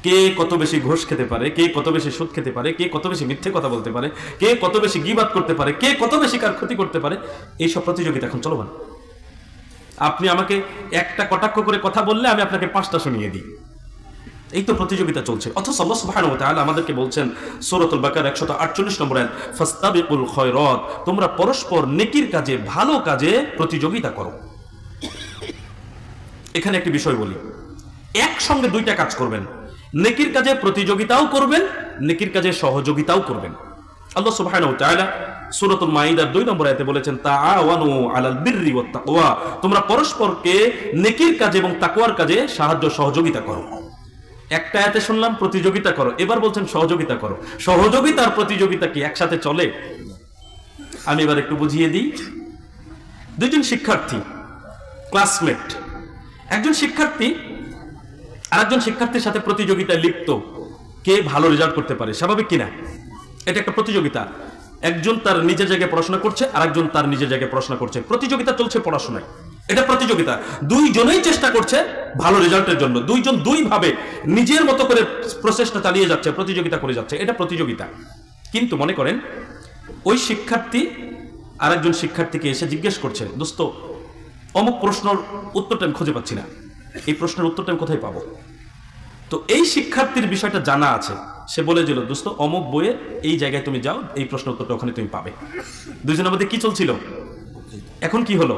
কে কত বেশি ঘুষ খেতে পারে, কে কত বেশি সুদ খেতে পারে, কে কত বেশি মিথ্যে কথা বলতে পারে, কে কত বেশি গীবাত করতে পারে, কে কত বেশি কার ক্ষতি করতে পারে, এইসব প্রতিযোগিতা এখন চলমান। আপনি আমাকে একটা কটাক্ষ করে কথা বললে আমি আপনাকে 5টা শুনিয়ে দিই, এই তো প্রতিযোগিতা চলছে। অথচ আল্লাহ সুবহানাহু ওয়া তাআলা আমাদেরকে বলছেন সূরাতুল বাকারা 148 নম্বর আয়াত, ফাস্তাবিকুল খায়রাত, তোমরা পরস্পর নেকির কাজে, ভালো কাজে প্রতিযোগিতা করো। এখানে একটি বিষয় বলি, একসঙ্গে 2টা কাজ করবেন, নেকির কাজে প্রতিযোগিতাও করবেন, নেকির কাজে সহযোগিতাও করবেন। আল্লাহ সুবহানাহু ওয়া তাআলা সূরাতুল মাইদার 2 নম্বর আয়াতে বলেছেন, তাআওয়ানু আলাল বিররি ওয়াত তাকওয়া, তোমরা পরস্পরকে নেকির কাজে এবং তাকওয়ার কাজে সাহায্য সহযোগিতা করো। একটা আয়াতে শুনলাম প্রতিযোগিতা করো, এবার বলছেন সহযোগিতা করো। সহযোগিতা আর প্রতিযোগিতা কি একসাথে চলে? আমি এবার একটু বুঝিয়ে দিই। দুইজন শিক্ষার্থী, ক্লাসমেট, একজন শিক্ষার্থী আর একজন শিক্ষার্থীর সাথে প্রতিযোগিতায় লিপ্ত, কে ভালো রেজাল্ট করতে পারে, স্বাভাবিক কিনা? এটা একটা প্রতিযোগিতা। একজন তার নিজের জায়গায় পড়াশোনা করছে, আর একজন তার নিজের জায়গায় পড়াশোনা করছে, প্রতিযোগিতা চলছে পড়াশোনায়, এটা প্রতিযোগিতা। দুইজনেই চেষ্টা করছে ভালো রেজাল্টের জন্য, দুইজন দুইভাবে নিজের মতো করে প্রচেষ্টা চালিয়ে যাচ্ছে, প্রতিযোগিতা করে যাচ্ছে, এটা প্রতিযোগিতা। কিন্তু মনে করেন ওই শিক্ষার্থী আর একজন শিক্ষার্থীকে এসে জিজ্ঞেস করছে, দোস্ত অমুক প্রশ্নের উত্তরটা আমি খুঁজে পাচ্ছি না, এই প্রশ্নের উত্তরটা আমি কোথায় পাবো? তো এই শিক্ষার্থীর বিষয়টা জানা আছে, সে বলে দিল, দোস্ত অমুক বইয়ে এই জায়গায় তুমি যাও, এই প্রশ্নের উত্তরটা ওখানে তুমি পাবে। দুইজনের মধ্যে কি চলছিল? এখন কি হলো?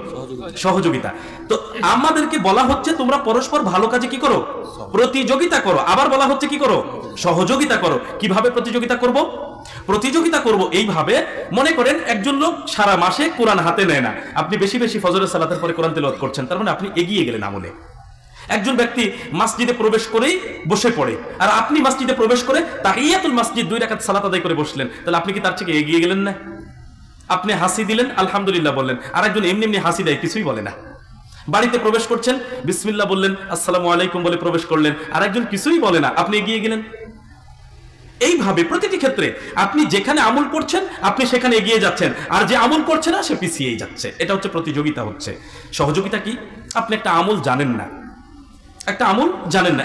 সহযোগিতা। তো আমাদেরকে বলা হচ্ছে তোমরা পরস্পর ভালো কাজে কি করো? প্রতিযোগিতা করো। আবার বলা হচ্ছে কি করো? সহযোগিতা করো। কিভাবে প্রতিযোগিতা করব? প্রতিযোগিতা করব এইভাবে, মনে করেন একজন লোক সারা মাসে কোরআন হাতে নেয় না, আপনি বেশি বেশি ফজরের সালাতের পরে কোরআন তেলাওয়াত করছেন, তার মানে আপনি এগিয়ে গেলেন আমলে। একজন ব্যক্তি মসজিদে প্রবেশ করেই বসে পড়ে, আর আপনি মসজিদে প্রবেশ করে তাহিয়াতুল মসজিদ 2 রাকাত সালাত আদায় করে বসলেন, তাহলে আপনি কি তার থেকে এগিয়ে গেলেন না? আপনি হাসি দিলেন, আলহামদুলিল্লাহ বললেন, আর একজন এমনি এমনি হাসি দেয়, কিছুই বলে না। বাড়িতে প্রবেশ করছেন, বিসমিল্লাহ বললেন, আসসালামু আলাইকুম বলে প্রবেশ করলেন, আর একজন কিছুই বলে না, আপনি এগিয়ে গেলেন। এইভাবে প্রতিটি ক্ষেত্রে আপনি যেখানে আমল করছেন আপনি সেখানে এগিয়ে যাচ্ছেন, আর যে আমল করছে না সে পিছিয়েই যাচ্ছে। এটা হচ্ছে প্রতিযোগিতা। হচ্ছে সহযোগিতা কি? আপনি একটা আমল জানেন না,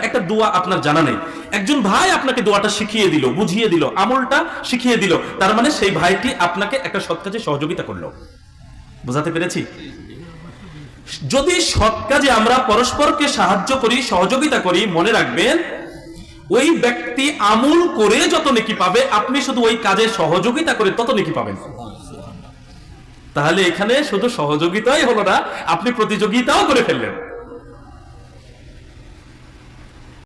একটা দোয়া আপনার জানা নেই, একজন ভাই আপনাকে দোয়াটা শিখিয়ে দিল, বুঝিয়ে দিল, আমলটা শিখিয়ে দিল, তার মানে সেই ভাইটি আপনাকে একটা সৎ কাজে সহযোগিতা করলো। বুঝাতে পেরেছি? যদি সৎ কাজে আমরা পরস্পরকে সাহায্য করি, সহযোগিতা করি, মনে রাখবেন ওই ব্যক্তি আমল করে যত নেকি পাবে, আপনি শুধু ওই কাজে সহযোগিতা করে তত নেকি পাবেন। তাহলে এখানে শুধু সহযোগিতাই হলো না, আপনি প্রতিযোগিতাও করে ফেললেন।